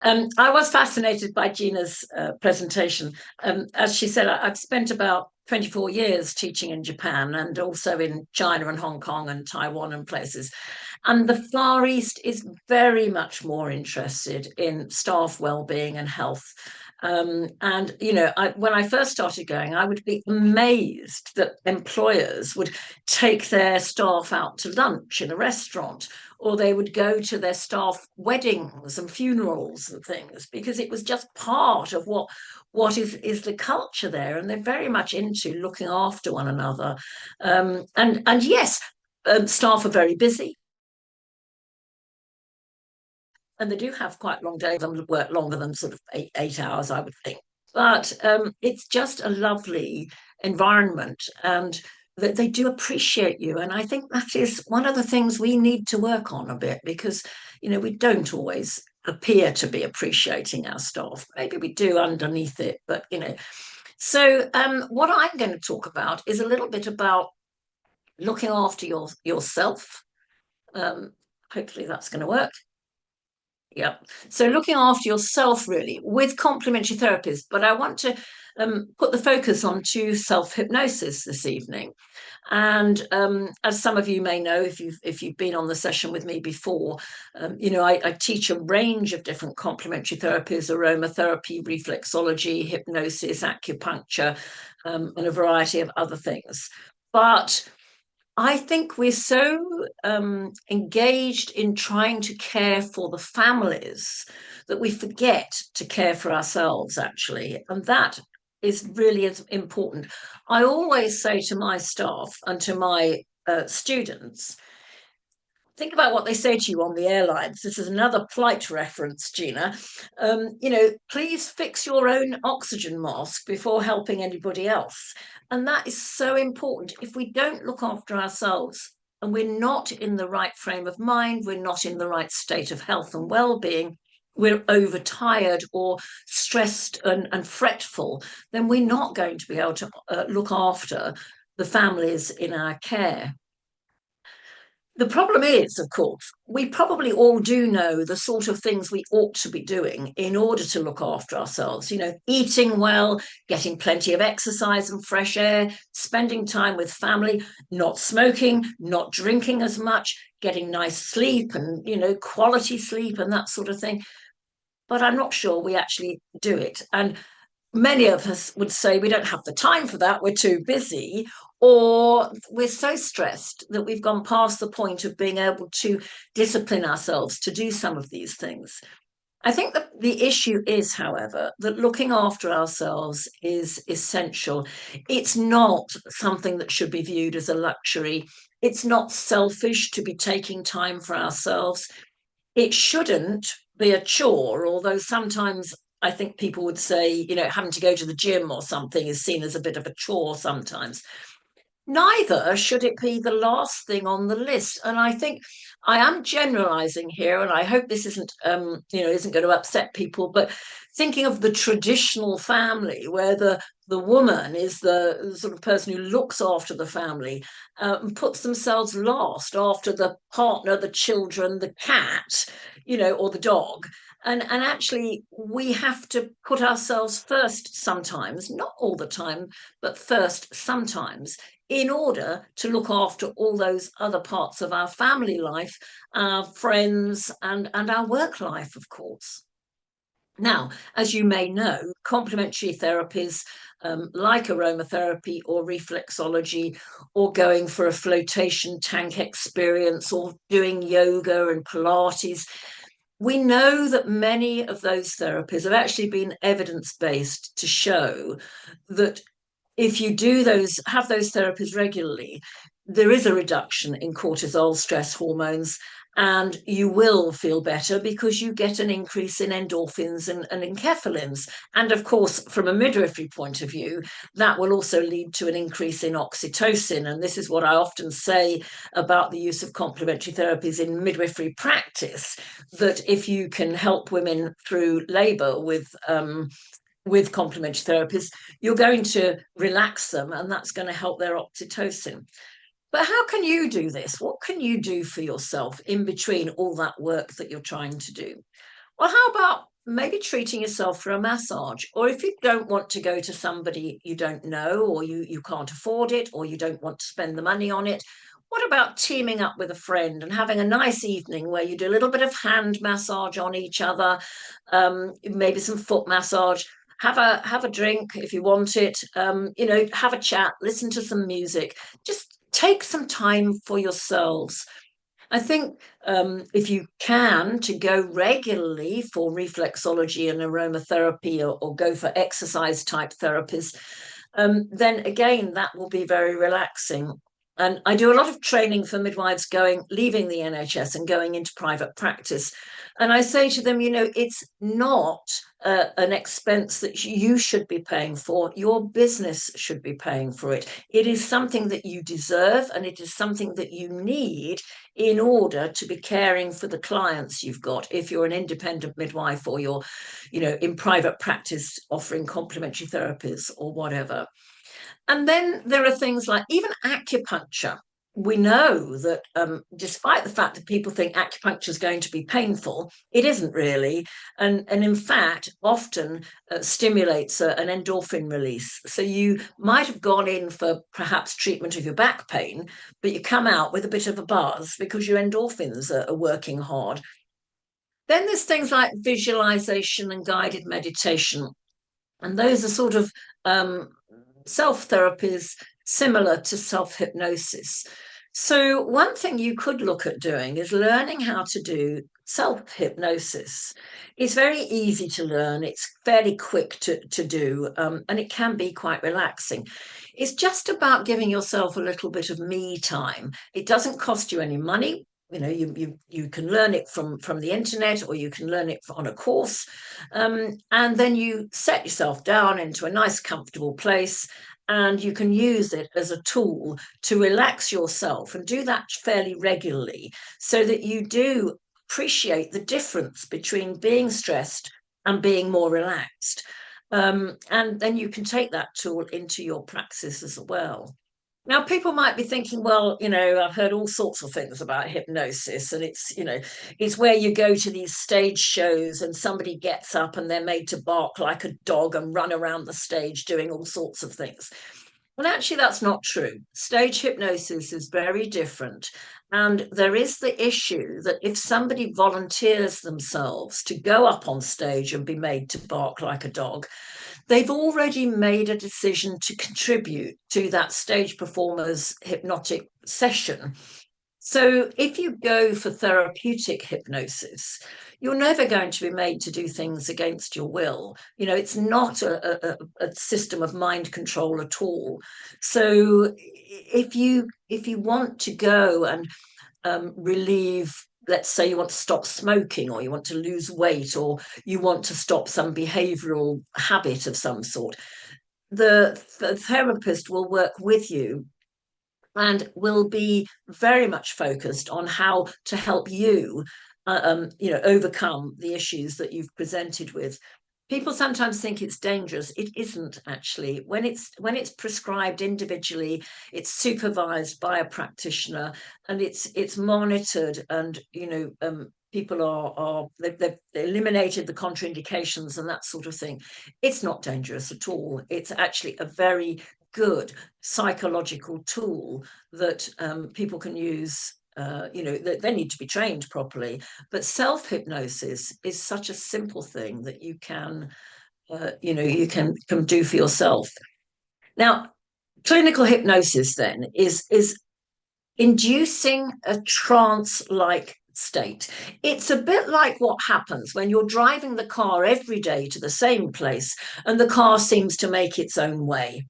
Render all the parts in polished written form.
I was fascinated by Gina's presentation. As she said, I've spent about 24 years teaching in Japan and also in China and Hong Kong and Taiwan and places. And the Far East is very much more interested in staff well-being and health. And when I first started going, I would be amazed that employers would take their staff out to lunch in a restaurant, or they would go to their staff weddings and funerals and things, because it was just part of what is the culture there, and they're very much into looking after one another. And yes, staff are very busy, and they do have quite long days. Them work longer than sort of 8 hours, I would think. But it's just a lovely environment, and that they do appreciate you. And I think that is one of the things we need to work on a bit, because we don't always appear to be appreciating our staff. Maybe we do underneath it, but. So what I'm going to talk about is a little bit about looking after yourself. Hopefully that's going to work. Yeah. So looking after yourself really with complementary therapies, but I want to put the focus on to self-hypnosis this evening. And as some of you may know, if you've been on the session with me before, I teach a range of different complementary therapies: aromatherapy, reflexology, hypnosis, acupuncture, and a variety of other things. But I think we're so engaged in trying to care for the families that we forget to care for ourselves, actually. And that is really important. I always say to my staff and to my students, think about what they say to you on the airlines. This is another flight reference, Gina. Please fix your own oxygen mask before helping anybody else. And that is so important. If we don't look after ourselves and we're not in the right frame of mind, we're not in the right state of health and well-being, we're overtired or stressed and fretful, then we're not going to be able to look after the families in our care. The problem is, of course, we probably all do know the sort of things we ought to be doing in order to look after ourselves. Eating well, getting plenty of exercise and fresh air, spending time with family, not smoking, not drinking as much, getting nice sleep and, quality sleep and that sort of thing. But I'm not sure we actually do it. And many of us would say we don't have the time for that, we're too busy, or we're so stressed that we've gone past the point of being able to discipline ourselves to do some of these things. I think that the issue is, however, that looking after ourselves is essential. It's not something that should be viewed as a luxury. It's not selfish to be taking time for ourselves. It shouldn't be a chore, although sometimes I think people would say, having to go to the gym or something is seen as a bit of a chore sometimes. Neither should it be the last thing on the list. And I think I am generalizing here, and I hope this isn't going to upset people, but thinking of the traditional family where the woman is the sort of person who looks after the family, and puts themselves last after the partner, the children, the cat, or the dog. And actually, we have to put ourselves first sometimes, not all the time, but first sometimes, in order to look after all those other parts of our family life, our friends, and our work life, of course. Now, as you may know, complementary therapies like aromatherapy or reflexology, or going for a flotation tank experience, or doing yoga and Pilates, we know that many of those therapies have actually been evidence-based to show that if you have those therapies regularly, there is a reduction in cortisol, stress hormones, and you will feel better because you get an increase in endorphins and enkephalins. And of course, from a midwifery point of view, that will also lead to an increase in oxytocin. And this is what I often say about the use of complementary therapies in midwifery practice, that if you can help women through labour with complementary therapies, you're going to relax them, and that's going to help their oxytocin. But how can you do this? What can you do for yourself in between all that work that you're trying to do? Well, how about maybe treating yourself for a massage. Or if you don't want to go to somebody you don't know, or you can't afford it, or you don't want to spend the money on it, what about teaming up with a friend and having a nice evening where you do a little bit of hand massage on each other, maybe some foot massage, have a drink if you want it, have a chat, listen to some music, just take some time for yourselves. I think if you can, to go regularly for reflexology and aromatherapy, or go for exercise type therapies, then again, that will be very relaxing. And I do a lot of training for midwives leaving the NHS and going into private practice. And I say to them, it's not an expense that you should be paying for. Your business should be paying for it. It is something that you deserve, and it is something that you need in order to be caring for the clients you've got. If you're an independent midwife, or you're, in private practice offering complementary therapies or whatever. And then there are things like even acupuncture. We know that despite the fact that people think acupuncture is going to be painful, it isn't really. And in fact, often stimulates an endorphin release. So you might have gone in for perhaps treatment of your back pain, but you come out with a bit of a buzz because your endorphins are working hard. Then there's things like visualization and guided meditation. And those are sort of self therapies similar to self hypnosis. So, one thing you could look at doing is learning how to do self hypnosis. It's very easy to learn, it's fairly quick to do, and it can be quite relaxing. It's just about giving yourself a little bit of me time. It doesn't cost you any money. You can learn it from the internet, or you can learn it on a course, and then you set yourself down into a nice comfortable place, and you can use it as a tool to relax yourself, and do that fairly regularly, so that you do appreciate the difference between being stressed and being more relaxed. And then you can take that tool into your practice as well. Now, people might be thinking, well, I've heard all sorts of things about hypnosis, and it's where you go to these stage shows and somebody gets up and they're made to bark like a dog and run around the stage doing all sorts of things. Well, actually, that's not true. Stage hypnosis is very different. And there is the issue that if somebody volunteers themselves to go up on stage and be made to bark like a dog, they've already made a decision to contribute to that stage performer's hypnotic session. So if you go for therapeutic hypnosis, you're never going to be made to do things against your will. It's not a system of mind control at all. So if you want to go and relieve, let's say you want to stop smoking, or you want to lose weight, or you want to stop some behavioral habit of some sort, the therapist will work with you and will be very much focused on how to help you overcome the issues that you've presented with. People sometimes think it's dangerous. It isn't actually. When it's prescribed individually, it's supervised by a practitioner, and it's monitored, and people are they've eliminated the contraindications and that sort of thing. It's not dangerous at all. It's actually a very good psychological tool that people can use. They need to be trained properly, but self-hypnosis is such a simple thing that you can do for yourself. Now, clinical hypnosis then is inducing a trance-like state. It's a bit like what happens when you're driving the car every day to the same place, and the car seems to make its own way.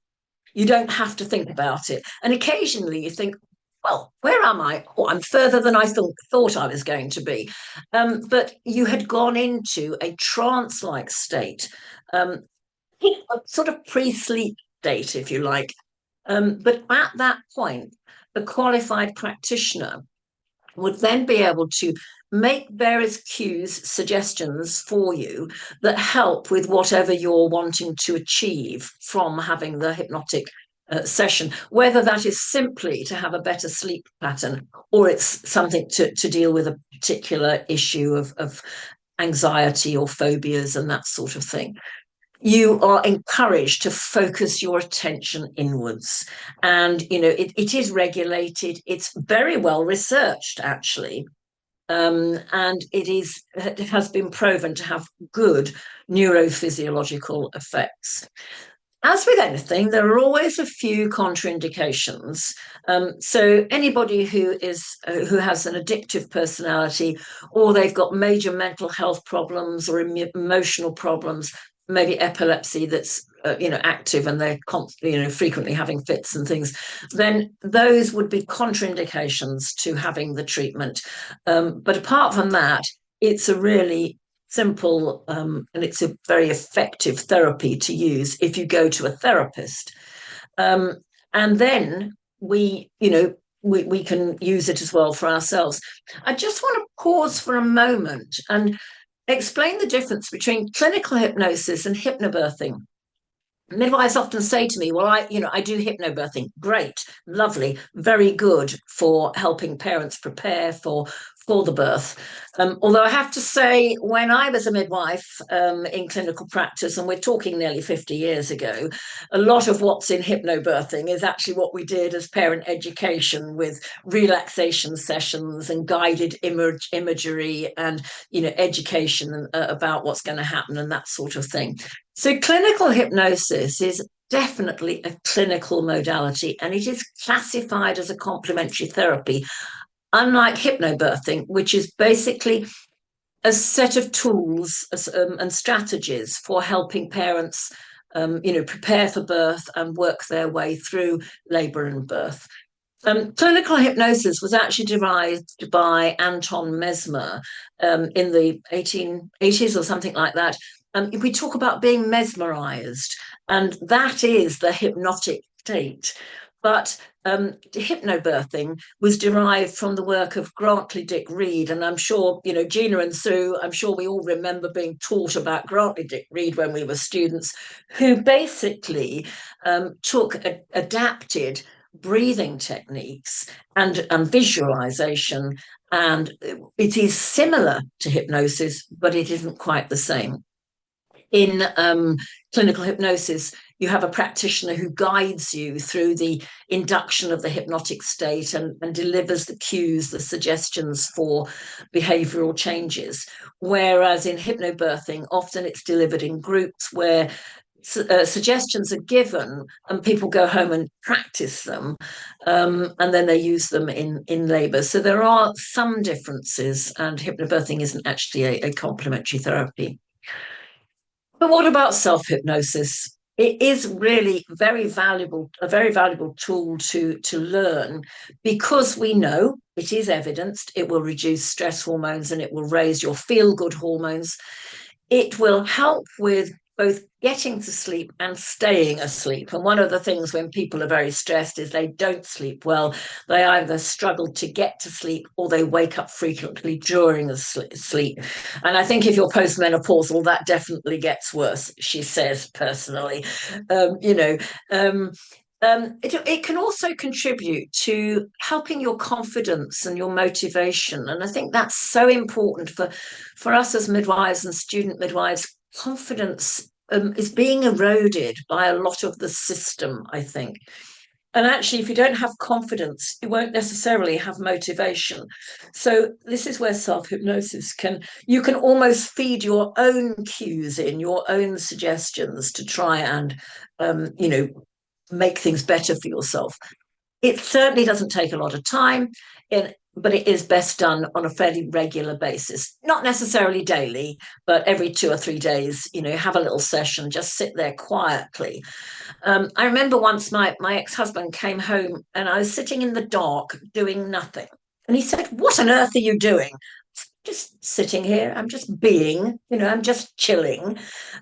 You don't have to think about it. And occasionally you think, well, where am I? Oh, I'm further than I thought I was going to be. But you had gone into a trance-like state, a sort of pre-sleep state, if you like. But at that point, a qualified practitioner would then be able to make various cues, suggestions for you that help with whatever you're wanting to achieve from having the hypnotic session, whether that is simply to have a better sleep pattern, or it's something to deal with a particular issue of anxiety or phobias and that sort of thing, you are encouraged to focus your attention inwards. And, it is regulated. It's very well researched, actually. And it has been proven to have good neurophysiological effects. As with anything, there are always a few contraindications. So anybody who has an addictive personality, or they've got major mental health problems or emotional problems, maybe epilepsy that's active, and they're frequently having fits and things, then those would be contraindications to having the treatment. But apart from that, it's a really simple, and it's a very effective therapy to use if you go to a therapist. And then we can use it as well for ourselves. I just want to pause for a moment and explain the difference between clinical hypnosis and hypnobirthing. Midwives often say to me, well, I do hypnobirthing. Great, lovely, very good for helping parents prepare for the birth. Although I have to say, when I was a midwife in clinical practice, and we're talking nearly 50 years ago, a lot of what's in hypnobirthing is actually what we did as parent education, with relaxation sessions and guided imagery and education about what's going to happen and that sort of thing. So clinical hypnosis is definitely a clinical modality, and it is classified as a complementary therapy, unlike hypnobirthing, which is basically a set of tools and strategies for helping parents prepare for birth and work their way through labour and birth. Clinical hypnosis was actually derived by Anton Mesmer in the 1880s or something like that. We talk about being mesmerized, and that is the hypnotic state. But hypnobirthing was derived from the work of Grantley Dick Reed. And I'm sure, Gina and Sue, I'm sure we all remember being taught about Grantley Dick Reed when we were students, who basically adapted breathing techniques and visualization. And it is similar to hypnosis, but it isn't quite the same. In clinical hypnosis, you have a practitioner who guides you through the induction of the hypnotic state and delivers the cues, the suggestions for behavioral changes. Whereas in hypnobirthing, often it's delivered in groups where suggestions are given and people go home and practice them, and then they use them in labour. So there are some differences, and hypnobirthing isn't actually a complementary therapy. But what about self-hypnosis? It is really a very valuable tool to learn, because we know, it is evidenced, it will reduce stress hormones and it will raise your feel-good hormones. It will help with both getting to sleep and staying asleep. And one of the things when people are very stressed is they don't sleep well. They either struggle to get to sleep or they wake up frequently during the sleep. And I think if you're postmenopausal, that definitely gets worse, she says personally. It can also contribute to helping your confidence and your motivation. And I think that's so important for us as midwives and student midwives. Confidence is being eroded by a lot of the system, I think. And actually, if you don't have confidence, you won't necessarily have motivation. So this is where self-hypnosis you can almost feed your own cues in, your own suggestions to try and, make things better for yourself. It certainly doesn't take a lot of time, but it is best done on a fairly regular basis. Not necessarily daily, but every 2 or 3 days, have a little session, just sit there quietly. I remember once my ex-husband came home and I was sitting in the dark doing nothing. And he said, "What on earth are you doing?" Just sitting here, I'm just being, I'm just chilling.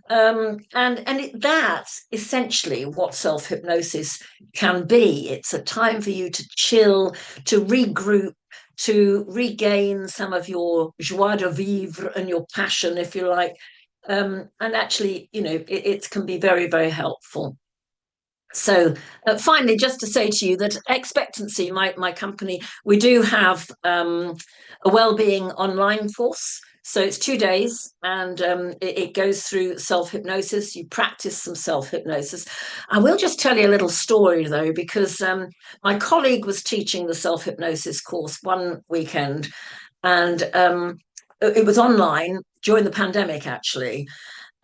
That's essentially what self-hypnosis can be. It's a time for you to chill, to regroup, to regain some of your joie de vivre and your passion, if you like. And actually, it can be very, very helpful. So finally, just to say to you that Expectancy, my company, we do have a wellbeing online course. So it's 2 days, and it goes through self-hypnosis. You practice some self-hypnosis. I will just tell you a little story, though, because my colleague was teaching the self-hypnosis course one weekend, and it was online during the pandemic, actually.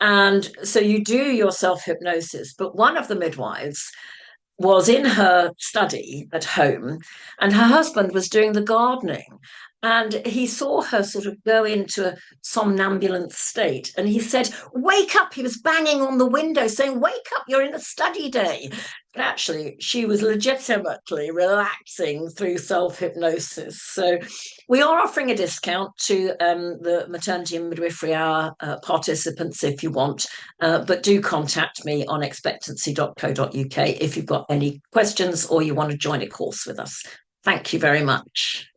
And so you do your self-hypnosis, but one of the midwives was in her study at home, and her husband was doing the gardening. And he saw her sort of go into a somnambulant state. And he said, "Wake up." He was banging on the window saying, "Wake up, you're in a study day." But actually, she was legitimately relaxing through self hypnosis. So, we are offering a discount to the Maternity and Midwifery Hour participants if you want, but do contact me on expectancy.co.uk if you've got any questions or you want to join a course with us. Thank you very much.